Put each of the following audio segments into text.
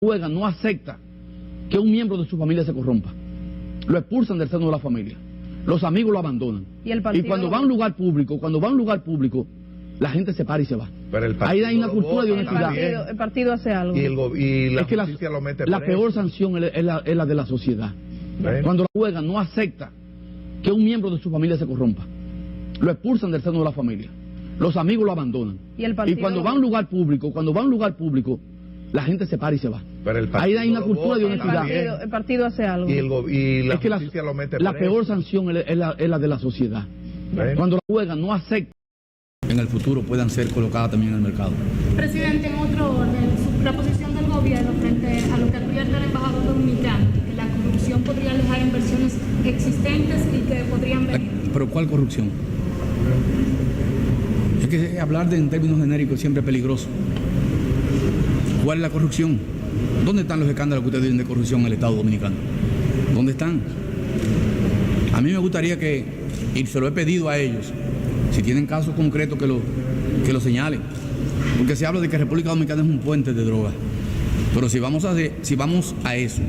juega no acepta que un miembro de su familia se corrompa. Lo expulsan del seno de la familia. Los amigos lo abandonan. Y cuando va a un lugar público, la gente se para y se va. Ahí hay una cultura de honestidad. El partido hace algo. Y la es que justicia lo mete la preso. peor sanción es la de la sociedad. Cuando la juega no acepta que un miembro de su familia se corrompa. Lo expulsan del seno de la familia. Los amigos lo abandonan. Y cuando va a un lugar público, la gente se para y se va. Ahí hay una cultura de honestidad. El partido hace algo. Y la es que justicia lo mete la preso. peor sanción es la de la sociedad. Cuando la juega no acepta en el futuro puedan ser colocadas también en el mercado. Presidente, en otro orden, la posición del gobierno frente a lo que advierte el embajador dominicano, que la corrupción podría alejar inversiones existentes y que podrían venir. ¿Pero cuál corrupción? Es que hablar en términos genéricos siempre es peligroso. ¿Cuál es la corrupción? ¿Dónde están los escándalos que ustedes dicen de corrupción en el Estado Dominicano? ¿Dónde están? A mí me gustaría que, y se lo he pedido a ellos, si tienen casos concretos que lo señalen. Porque se habla de que República Dominicana es un puente de droga. Pero si vamos a eso,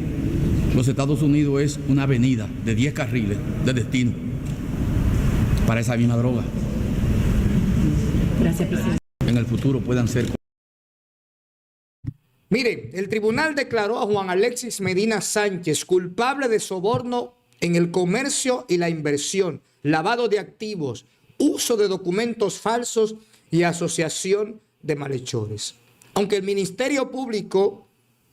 los Estados Unidos es una avenida de 10 carriles de destino para esa misma droga. Gracias, presidente. En el futuro puedan ser. Mire, el tribunal declaró a Juan Alexis Medina Sánchez culpable de soborno en el comercio y la inversión, lavado de activos, uso de documentos falsos y asociación de malhechores. Aunque el Ministerio Público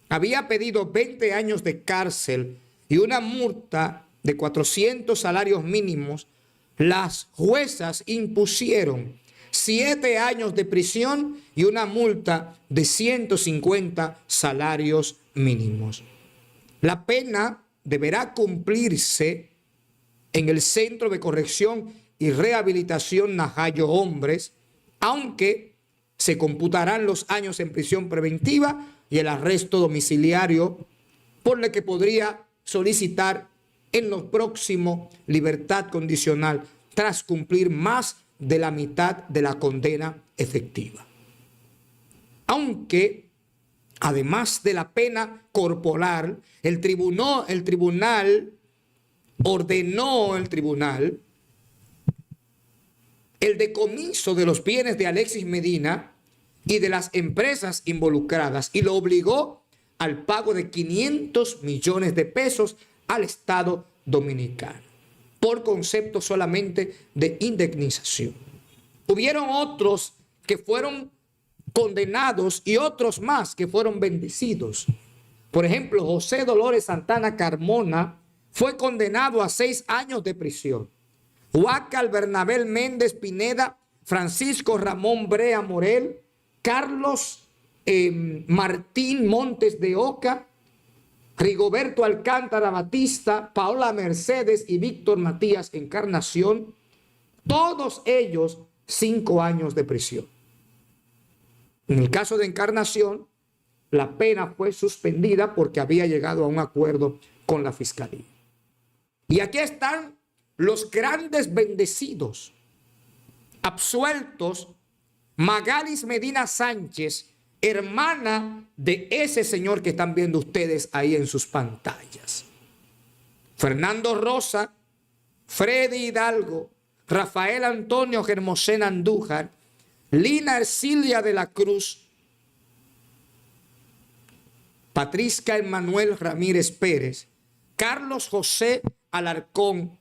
había pedido 20 años de cárcel y una multa de 400 salarios mínimos, las juezas impusieron 7 años de prisión y una multa de 150 salarios mínimos. La pena deberá cumplirse en el Centro de Corrección y Rehabilitación Najayo Hombres, aunque se computarán los años en prisión preventiva y el arresto domiciliario, por lo que podría solicitar en lo próximo libertad condicional tras cumplir más de la mitad de la condena efectiva. Aunque, además de la pena corporal, el tribunal ordenó el decomiso de los bienes de Alexis Medina y de las empresas involucradas y lo obligó al pago de 500 millones de pesos al Estado Dominicano, por concepto solamente de indemnización. Hubieron otros que fueron condenados y otros más que fueron bendecidos. Por ejemplo, José Dolores Santana Carmona fue condenado a 6 años de prisión. Huácal Bernabel Méndez Pineda, Francisco Ramón Brea Morel, Carlos Martín Montes de Oca, Rigoberto Alcántara Batista, Paola Mercedes y Víctor Matías Encarnación, todos ellos 5 años de prisión. En el caso de Encarnación, la pena fue suspendida porque había llegado a un acuerdo con la Fiscalía. Y aquí están los grandes bendecidos, absueltos: Magalis Medina Sánchez, hermana de ese señor que están viendo ustedes ahí en sus pantallas. Fernando Rosa, Freddy Hidalgo, Rafael Antonio Germosén Andújar, Lina Ercilia de la Cruz, Patricia Emanuel Ramírez Pérez, Carlos José Alarcón,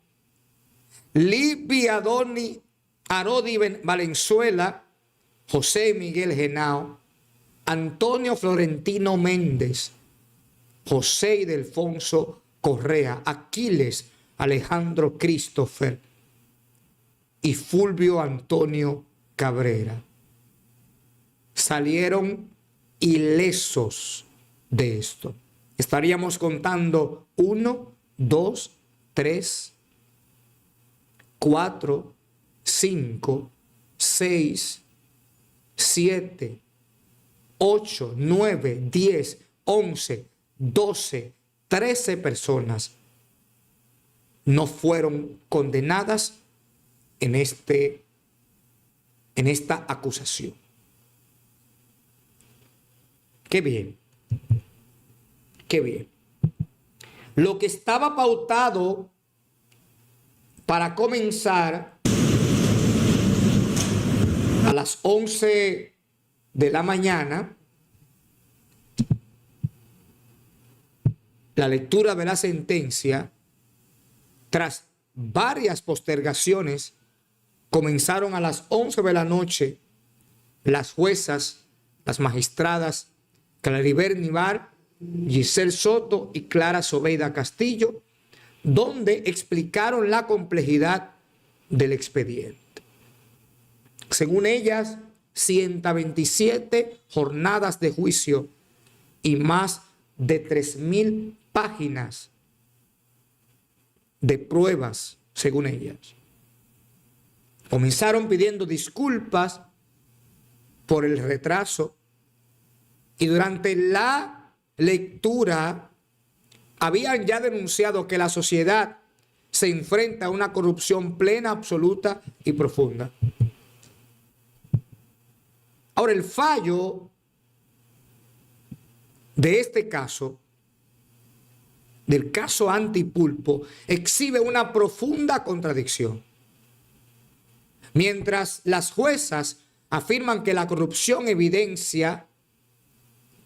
Livia Doni Arodi Valenzuela, José Miguel Genao, Antonio Florentino Méndez, José Ildefonso Correa, Aquiles Alejandro Christopher y Fulvio Antonio Cabrera. Salieron ilesos de esto. Estaríamos contando 1, 2, 3, 4, 5, 6, 7, 8, 9, 10, 11, 12, 13 personas no fueron condenadas en esta acusación. Qué bien. Qué bien. Lo que estaba pautado para comenzar a las 11 de la mañana, la lectura de la sentencia, tras varias postergaciones, comenzaron a las 11 de la noche las juezas, las magistradas Claribel Nivar, Giselle Soto y Clara Zobeida Castillo, donde explicaron la complejidad del expediente. Según ellas, 127 jornadas de juicio y más de 3.000 páginas de pruebas, según ellas. Comenzaron pidiendo disculpas por el retraso y durante la lectura habían ya denunciado que la sociedad se enfrenta a una corrupción plena, absoluta y profunda. Ahora, el fallo de este caso, del caso Antipulpo, exhibe una profunda contradicción. Mientras las juezas afirman que la corrupción evidencia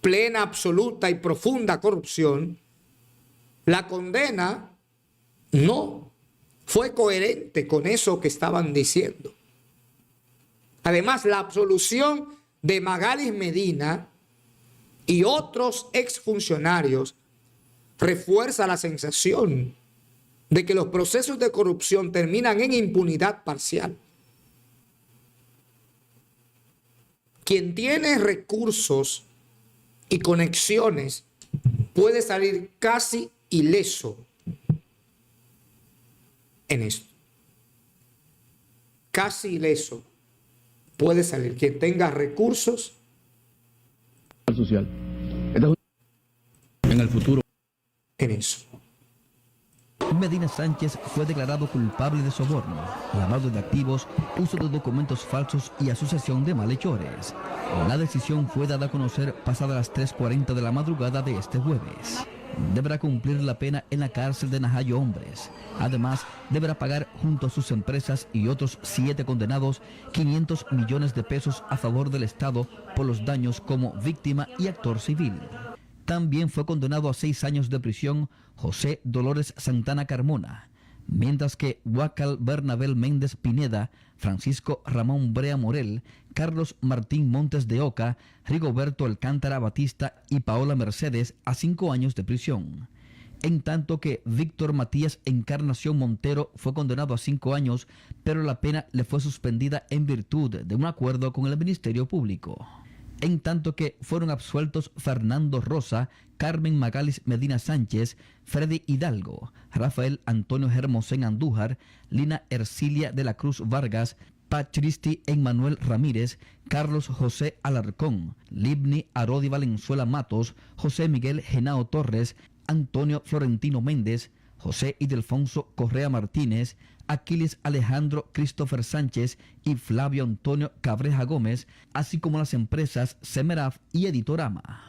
plena, absoluta y profunda corrupción, la condena no fue coherente con eso que estaban diciendo. Además, la absolución de Magalis Medina y otros exfuncionarios refuerza la sensación de que los procesos de corrupción terminan en impunidad parcial. Quien tiene recursos y conexiones puede salir casi ileso en esto. Casi ileso puede salir quien tenga recursos social. En el futuro. En eso. Medina Sánchez fue declarado culpable de soborno, lavado de activos, uso de documentos falsos y asociación de malhechores. La decisión fue dada a conocer pasadas las 3:40 de la madrugada de este jueves. Deberá cumplir la pena en la cárcel de Najayo Hombres. Además, deberá pagar junto a sus empresas y otros 7 condenados 500 millones de pesos a favor del Estado por los daños como víctima y actor civil. También fue condenado a 6 años de prisión José Dolores Santana Carmona, mientras que Huacal Bernabel Méndez Pineda, Francisco Ramón Brea Morel, Carlos Martín Montes de Oca, Rigoberto Alcántara Batista y Paola Mercedes a 5 años de prisión. En tanto que Víctor Matías Encarnación Montero fue condenado a 5 años, pero la pena le fue suspendida en virtud de un acuerdo con el Ministerio Público. En tanto que fueron absueltos Fernando Rosa, Carmen Magalis Medina Sánchez, Freddy Hidalgo, Rafael Antonio Hermosén Andújar, Lina Ercilia de la Cruz Vargas, Patristi Emmanuel Ramírez, Carlos José Alarcón, Libni Arodi Valenzuela Matos, José Miguel Genao Torres, Antonio Florentino Méndez, José Ildefonso Correa Martínez, Aquiles Alejandro Christopher Sánchez y Flavio Antonio Cabreja Gómez, así como las empresas Semeraf y Editorama.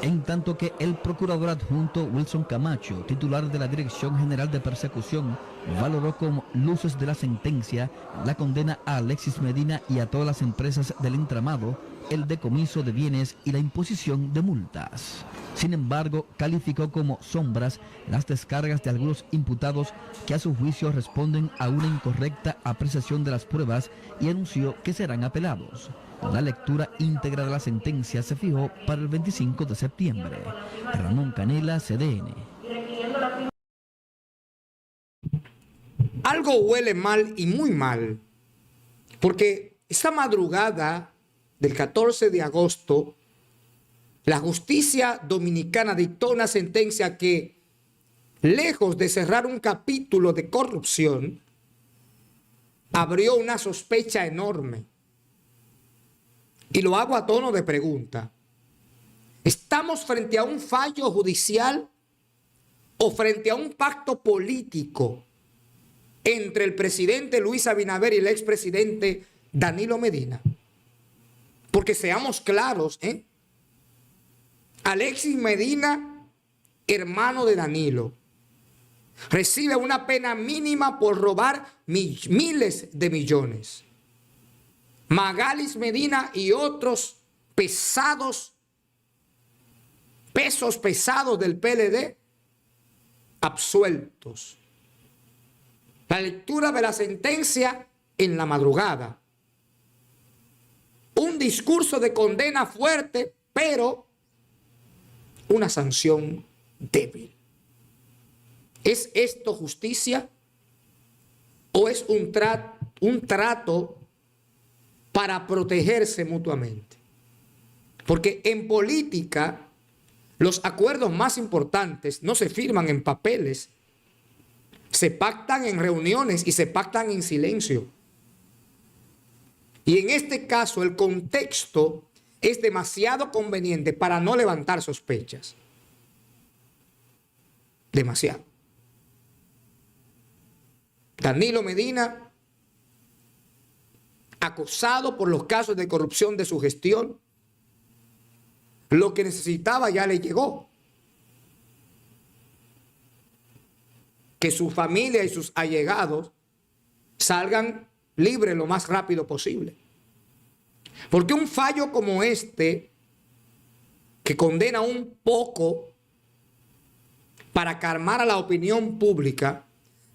En tanto que el procurador adjunto Wilson Camacho, titular de la Dirección General de Persecución, valoró como luces de la sentencia la condena a Alexis Medina y a todas las empresas del entramado, el decomiso de bienes y la imposición de multas. Sin embargo, calificó como sombras las descargas de algunos imputados que a su juicio responden a una incorrecta apreciación de las pruebas y anunció que serán apelados. La lectura íntegra de la sentencia se fijó para el 25 de septiembre. Ramón Canela, CDN. Algo huele mal y muy mal, porque esa madrugada del 14 de agosto, la justicia dominicana dictó una sentencia que, lejos de cerrar un capítulo de corrupción, abrió una sospecha enorme. Y lo hago a tono de pregunta. ¿Estamos frente a un fallo judicial o frente a un pacto político entre el presidente Luis Abinader y el expresidente Danilo Medina? Porque seamos claros, Alexis Medina hermano de Danilo, recibe una pena mínima por robar miles de millones. Magalis Medina y otros pesos pesados del PLD, absueltos. La lectura de la sentencia en la madrugada. Un discurso de condena fuerte, pero una sanción débil. ¿Es esto justicia? ¿O es un trato para protegerse mutuamente? Porque en política los acuerdos más importantes no se firman en papeles, se pactan en reuniones y se pactan en silencio. Y en este caso el contexto es demasiado conveniente para no levantar sospechas. Demasiado. Danilo Medina, acosado por los casos de corrupción de su gestión, lo que necesitaba ya le llegó. Que su familia y sus allegados salgan libres lo más rápido posible. Porque un fallo como este, que condena un poco para calmar a la opinión pública,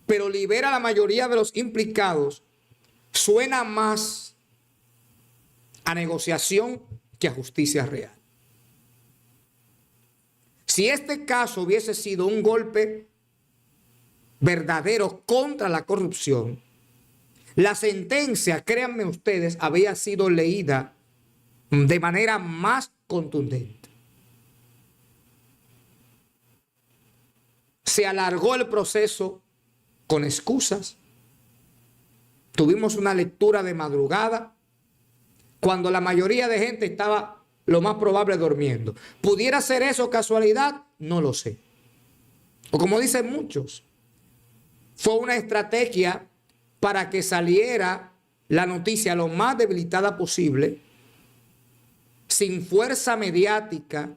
pero libera a la mayoría de los implicados, suena más a negociación que a justicia real. Si este caso hubiese sido un golpe verdadero contra la corrupción, la sentencia, créanme ustedes, había sido leída de manera más contundente. Se alargó el proceso con excusas. Tuvimos una lectura de madrugada cuando la mayoría de gente estaba lo más probable durmiendo. ¿Pudiera ser eso casualidad? No lo sé. O como dicen muchos, fue una estrategia para que saliera la noticia lo más debilitada posible, sin fuerza mediática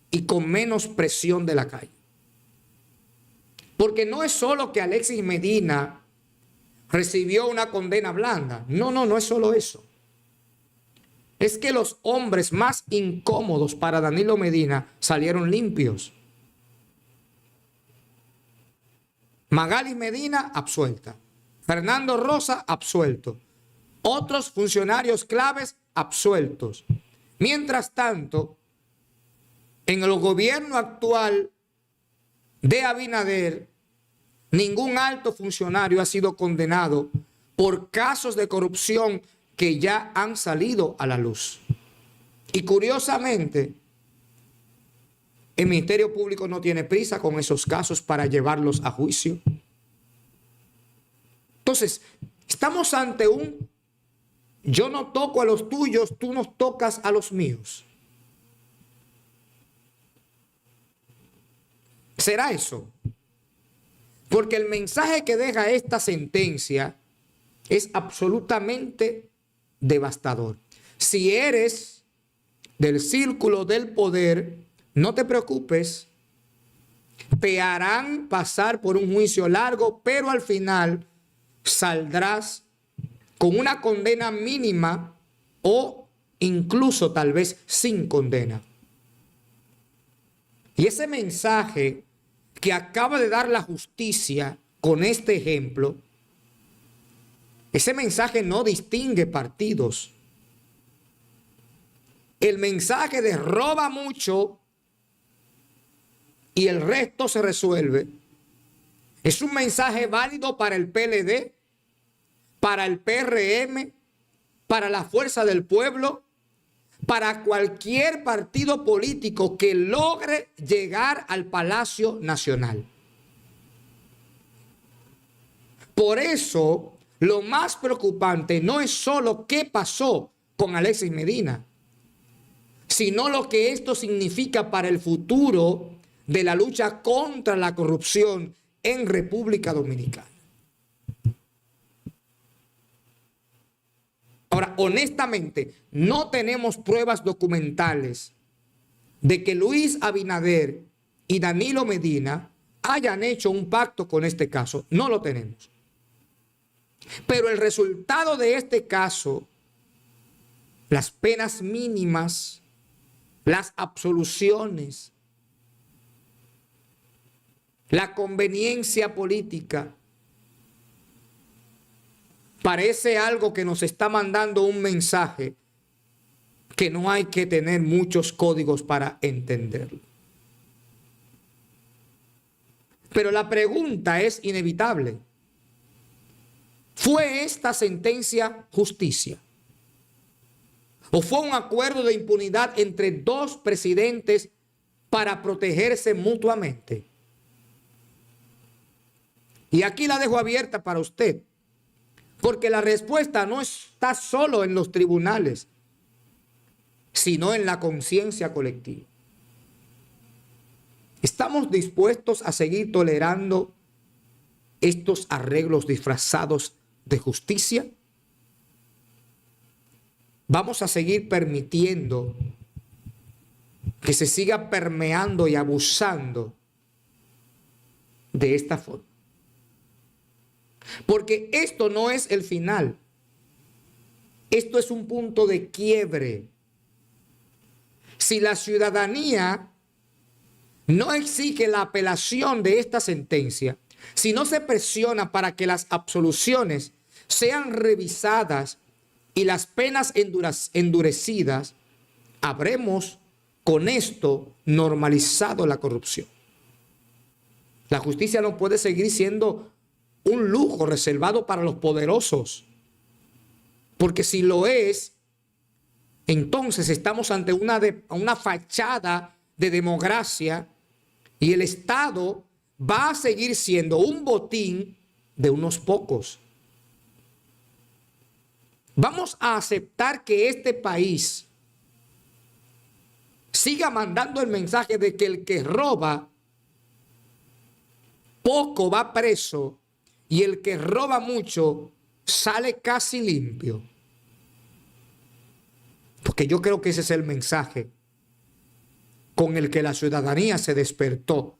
y con menos presión de la calle. Porque no es solo que Alexis Medina recibió una condena blanda. No es solo eso. Es que los hombres más incómodos para Danilo Medina salieron limpios. Magalis Medina, absuelta. Fernando Rosa, absuelto. Otros funcionarios claves, absueltos. Mientras tanto, en el gobierno actual de Abinader, ningún alto funcionario ha sido condenado por casos de corrupción que ya han salido a la luz. Y curiosamente, el Ministerio Público no tiene prisa con esos casos para llevarlos a juicio. Entonces, estamos ante un yo no toco a los tuyos, tú no tocas a los míos. ¿Será eso? Porque el mensaje que deja esta sentencia es absolutamente devastador. Si eres del círculo del poder, no te preocupes. Te harán pasar por un juicio largo, pero al final saldrás con una condena mínima o incluso tal vez sin condena. Y ese mensaje que acaba de dar la justicia con este ejemplo, ese mensaje no distingue partidos. El mensaje de roba mucho y el resto se resuelve es un mensaje válido para el PLD, para el PRM, para la Fuerza del Pueblo, para cualquier partido político que logre llegar al Palacio Nacional. Por eso, lo más preocupante no es solo qué pasó con Alexis Medina, sino lo que esto significa para el futuro de la lucha contra la corrupción en República Dominicana. Ahora, honestamente, no tenemos pruebas documentales de que Luis Abinader y Danilo Medina hayan hecho un pacto con este caso. No lo tenemos. Pero el resultado de este caso, las penas mínimas, las absoluciones, la conveniencia política, parece algo que nos está mandando un mensaje que no hay que tener muchos códigos para entenderlo. Pero la pregunta es inevitable. ¿Fue esta sentencia justicia? ¿O fue un acuerdo de impunidad entre dos presidentes para protegerse mutuamente? Y aquí la dejo abierta para usted, porque la respuesta no está solo en los tribunales, sino en la conciencia colectiva. ¿Estamos dispuestos a seguir tolerando estos arreglos disfrazados de justicia? ¿Vamos a seguir permitiendo que se siga permeando y abusando de esta forma? Porque esto no es el final. Esto es un punto de quiebre. Si la ciudadanía no exige la apelación de esta sentencia, si no se presiona para que las absoluciones sean revisadas y las penas endurecidas, habremos con esto normalizado la corrupción. La justicia no puede seguir siendo un lujo reservado para los poderosos, porque si lo es, entonces estamos ante una fachada de democracia y el Estado va a seguir siendo un botín de unos pocos. Vamos a aceptar que este país siga mandando el mensaje de que el que roba poco va preso y el que roba mucho sale casi limpio. Porque yo creo que ese es el mensaje con el que la ciudadanía se despertó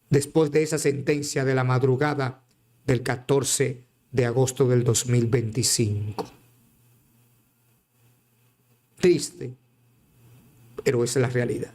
después de esa sentencia de la madrugada del 14 de agosto del 2025. Triste, pero esa es la realidad.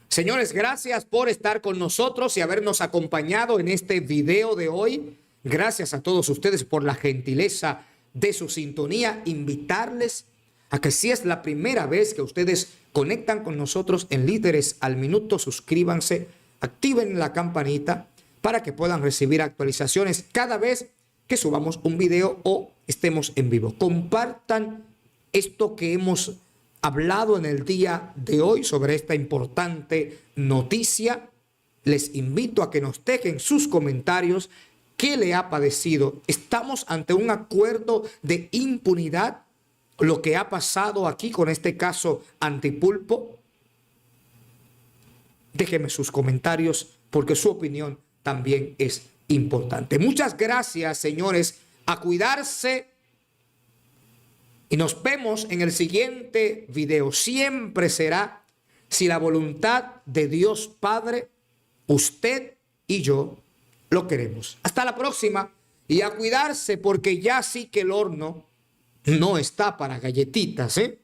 Señores, gracias por estar con nosotros y habernos acompañado en este video de hoy. Gracias a todos ustedes por la gentileza de su sintonía. Invitarles a que si es la primera vez que ustedes conectan con nosotros en Líderes al Minuto, suscríbanse, activen la campanita para que puedan recibir actualizaciones cada vez que subamos un video o estemos en vivo. Compartan esto que hemos hablado en el día de hoy sobre esta importante noticia. Les invito a que nos dejen sus comentarios. ¿Qué le ha parecido? ¿Estamos ante un acuerdo de impunidad? Lo que ha pasado aquí con este caso Antipulpo. Déjenme sus comentarios porque su opinión también es importante. Muchas gracias, señores. A cuidarse. Y nos vemos en el siguiente video. Siempre será, si la voluntad de Dios Padre, usted y yo lo queremos. Hasta la próxima y a cuidarse porque ya sí que el horno no está para galletitas, ¿eh?